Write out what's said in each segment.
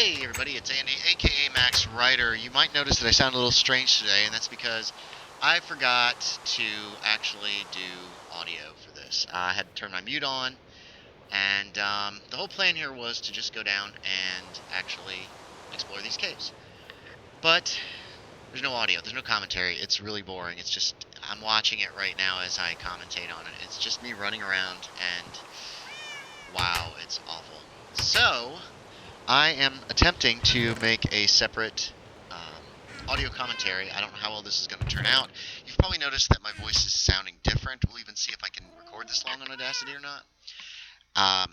Hey everybody, it's Andy, aka Max Writer. You might notice that I sound a little strange today, and that's because I forgot to actually do audio for this. I had to turn my mute on, and the whole plan here was to just go down and actually explore these caves. But there's no audio, there's no commentary. It's really boring. It's just, I'm watching it right now as I commentate on it. It's just me running around, and wow, it's awful. So, I am attempting to make a separate audio commentary. I don't know how well this is going to turn out. You've probably noticed that my voice is sounding different. We'll even see if I can record this long on Audacity or not. I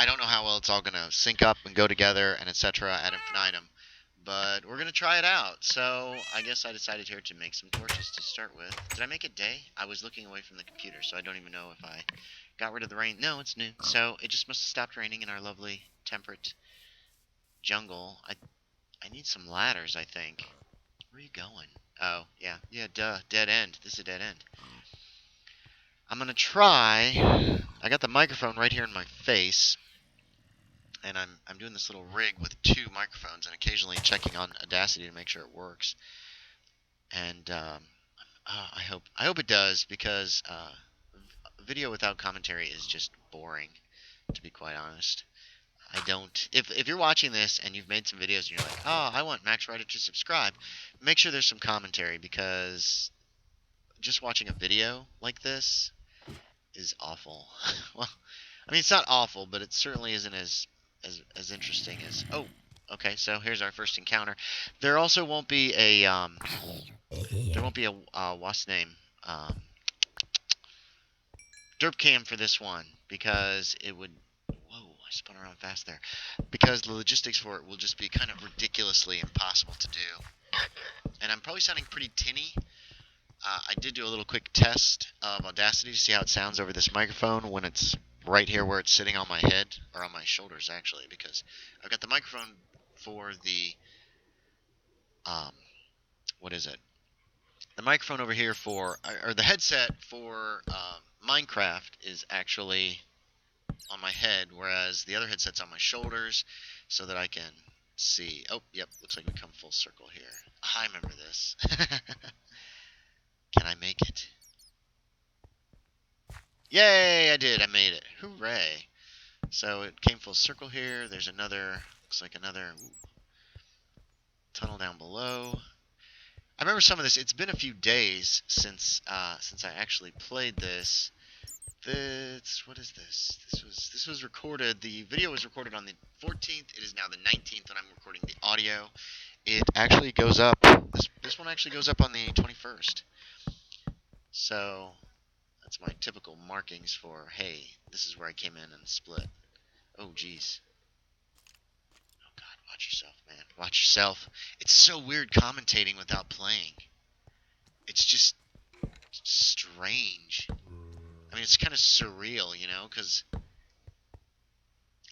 don't know how well it's all going to sync up and go together and etc. ad infinitum, but we're going to try it out. So I guess I decided here to make some torches to start with. Did I make it day? I was looking away from the computer, so I don't even know if I got rid of the rain. No, it's noon. So it just must have stopped raining in our lovely temperate jungle. I need some ladders, I think. Where are you going? Oh, yeah. Yeah, duh. Dead end. This is a dead end. I'm gonna try. I got the microphone right here in my face, and I'm doing this little rig with two microphones, and occasionally checking on Audacity to make sure it works. And I hope it does, because video without commentary is just boring, to be quite honest. I don't. If you're watching this and you've made some videos and you're like, oh, I want Max Writer to subscribe, make sure there's some commentary, because just watching a video like this is awful. Well, I mean, it's not awful, but it certainly isn't as interesting as. Oh, okay. So here's our first encounter. There also won't be a what's name derp cam for this one, because it would. Whoa, I spun around fast there. Because the logistics for it will just be kind of ridiculously impossible to do. And I'm probably sounding pretty tinny. I did do a little quick test of Audacity to see how it sounds over this microphone when it's right here where it's sitting on my head, or on my shoulders actually, because I've got the microphone for the, what is it? The microphone over here for, or the headset for Minecraft is actually on my head, whereas the other headset's on my shoulders, so that I can see. Oh, yep, looks like we come full circle here. I remember this. Can I make it? Yay, I did. I made it. Hooray. So it came full circle here. There's another, looks like another tunnel down below. I remember some of this. It's been a few days since I actually played this. What is this? This was recorded. The video was recorded on the 14th. It is now the 19th when I'm recording the audio. It actually goes up. This one actually goes up on the 21st. So that's my typical markings for, hey, this is where I came in and split. Oh, jeez. Oh, God, watch yourself, man. Watch yourself. It's so weird commentating without playing. It's just strange. I mean, it's kind of surreal, you know, because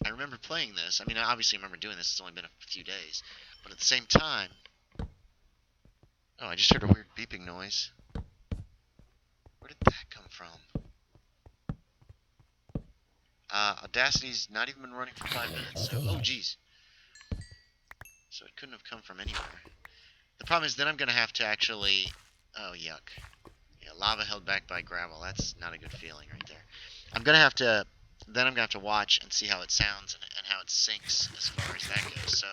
I remember playing this. I mean, I obviously remember doing this. It's only been a few days. But at the same time... Oh, I just heard a weird beeping noise. Where did that come from? Audacity's not even been running for 5 minutes. So, oh, jeez. So it couldn't have come from anywhere. The problem is then I'm going to have to actually... Oh, yuck. Yeah, lava held back by gravel. That's not a good feeling right there. I'm going to have to... Then I'm going to have to watch and see how it sounds and how it syncs as far as that goes. So,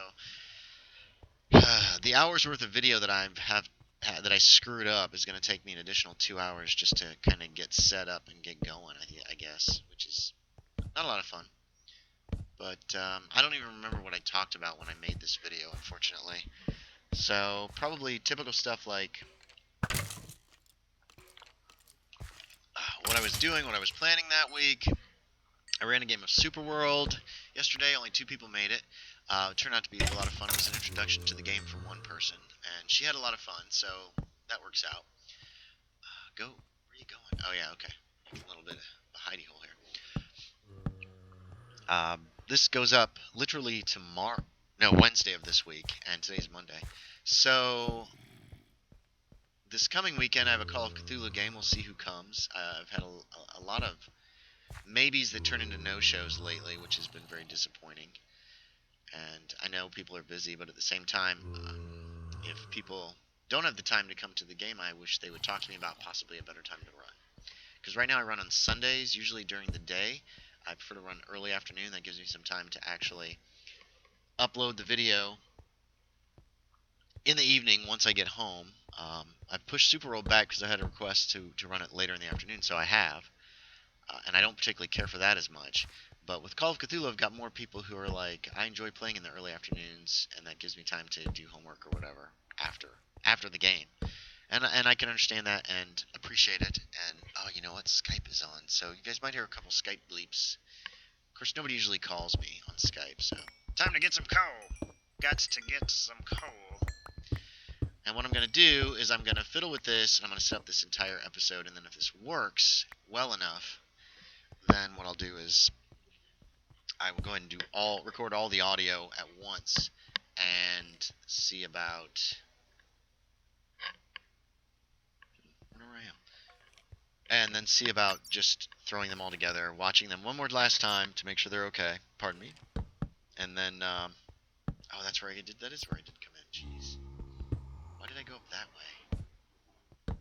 the hour's worth of video that that I screwed up is going to take me an additional 2 hours just to kind of get set up and get going, I guess, which is not a lot of fun. But I don't even remember what I talked about when I made this video, unfortunately. So probably typical stuff like what I was doing, what I was planning that week. I ran a game of Super World yesterday. Only 2 people made it. It turned out to be a lot of fun. It was an introduction to the game for one person, and she had a lot of fun, so that works out. Where are you going? Oh, yeah, okay. A little bit of a hidey hole here. This goes up literally tomorrow. No, Wednesday of this week, and today's Monday. So, this coming weekend I have a Call of Cthulhu game. We'll see who comes. I've had a lot of maybes that turn into no-shows lately, which has been very disappointing. And I know people are busy, but at the same time, if people don't have the time to come to the game, I wish they would talk to me about possibly a better time to run. Because right now I run on Sundays, usually during the day. I prefer to run early afternoon. That gives me some time to actually upload the video in the evening once I get home. I pushed Super Roll back because I had a request to run it later in the afternoon, so I have. And I don't particularly care for that as much. But with Call of Cthulhu, I've got more people who are like, I enjoy playing in the early afternoons, and that gives me time to do homework or whatever after the game. And I can understand that and appreciate it. And oh, you know what? Skype is on, so you guys might hear a couple Skype bleeps. Of course, nobody usually calls me on Skype, so time to get some coal. Got to get some coal. And what I'm going to do is I'm going to fiddle with this, and I'm going to set up this entire episode, and then if this works well enough, then what I'll do is I will go ahead and record all the audio at once and see about and then see about just throwing them all together, watching them one more last time to make sure they're okay. Pardon me. And then oh, that's where I did. That is where I did come in. Jeez. Why did I go up that way?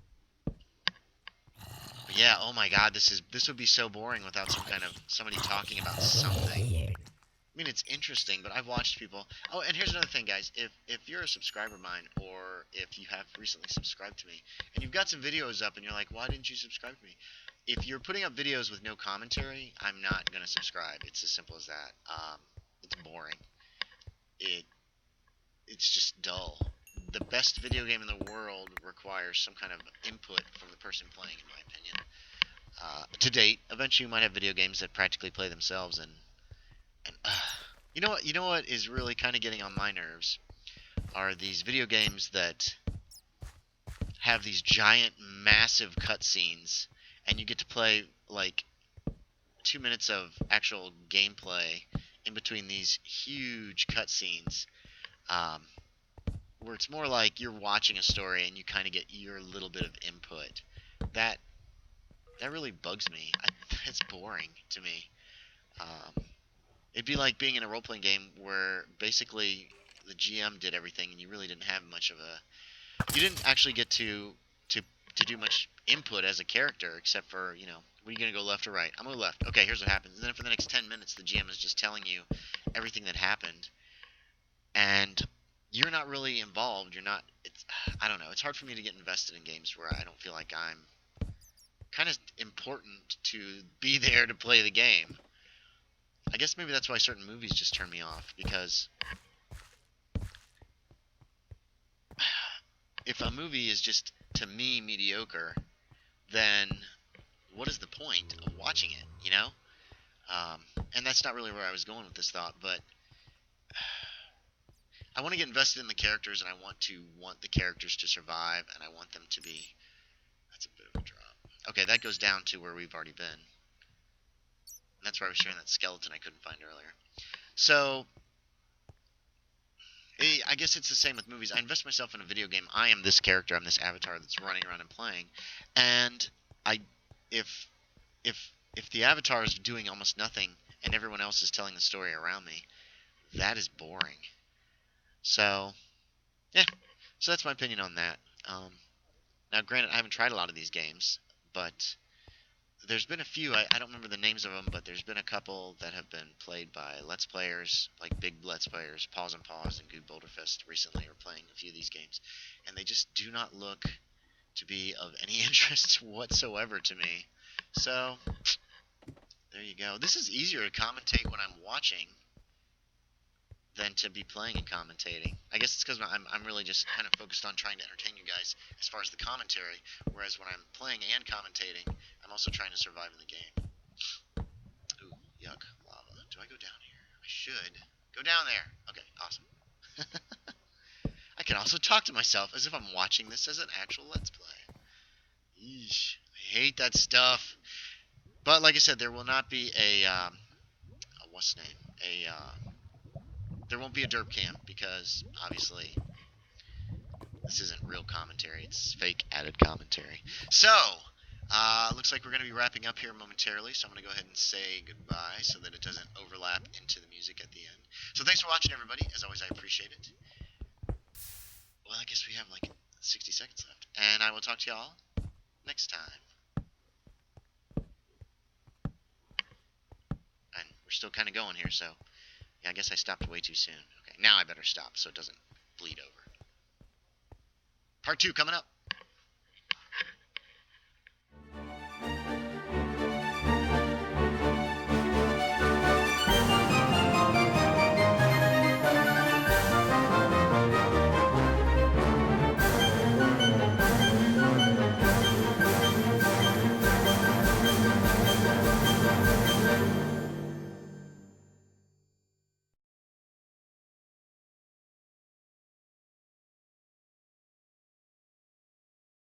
But yeah, oh my god, this would be so boring without some kind of somebody talking about something. I mean, it's interesting, but I've watched people. Oh, and here's another thing, guys. If you're a subscriber of mine, or if you have recently subscribed to me, and you've got some videos up, and you're like, why didn't you subscribe to me? If you're putting up videos with no commentary, I'm not gonna subscribe. It's as simple as that. It's boring. It's just dull. The best video game in the world requires some kind of input from the person playing, in my opinion. To date, eventually you might have video games that practically play themselves, and you know what is really kind of getting on my nerves are these video games that have these giant, massive cutscenes, and you get to play like 2 minutes of actual gameplay in between these huge cutscenes, where it's more like you're watching a story and you kind of get your little bit of input. That really bugs me. It's boring to me. It'd be like being in a role-playing game where basically the GM did everything and you really didn't have much of a... You didn't actually get to do much input as a character, except for, you know, were you going to go left or right? I'm going to go left. Okay, here's what happens. And then for the next 10 minutes, the GM is just telling you everything that happened. And you're not really involved. You're not... I don't know. It's hard for me to get invested in games where I don't feel like I'm kind of important to be there to play the game. I guess maybe that's why certain movies just turn me off, because if a movie is just, to me, mediocre, then what is the point of watching it, you know? And that's not really where I was going with this thought, but I want to get invested in the characters, and I want the characters to survive, and I want them to be... That's a bit of a drop. Okay, that goes down to where we've already been. And that's where I was sharing that skeleton I couldn't find earlier. So, I guess it's the same with movies. I invest myself in a video game. I am this character. I'm this avatar that's running around and playing. And if the avatar is doing almost nothing and everyone else is telling the story around me, that is boring. So, yeah. So that's my opinion on that. Now, granted, I haven't tried a lot of these games, but there's been a few. I don't remember the names of them, but there's been a couple that have been played by Let's Players, like big Let's Players. Pause and Pause and Good Boulderfest recently are playing a few of these games, and they just do not look to be of any interest whatsoever to me. So, there you go. This is easier to commentate when I'm watching than to be playing and commentating. I guess it's because I'm really just kind of focused on trying to entertain you guys as far as the commentary, whereas when I'm playing and commentating, I'm also trying to survive in the game. Ooh, yuck, lava. Do I go down here? I should. Go down there. Okay, awesome. I can also talk to myself as if I'm watching this as an actual Let's Play. Yeesh, I hate that stuff. But like I said, there will not be what's the name? There won't be a derp cam, because obviously this isn't real commentary, it's fake added commentary. So, Looks like we're going to be wrapping up here momentarily, so I'm going to go ahead and say goodbye so that it doesn't overlap into the music at the end. So thanks for watching, everybody. As always, I appreciate it. Well, I guess we have like 60 seconds left. And I will talk to y'all next time. And we're still kind of going here, so yeah, I guess I stopped way too soon. Okay, now I better stop so it doesn't bleed over. Part 2 coming up.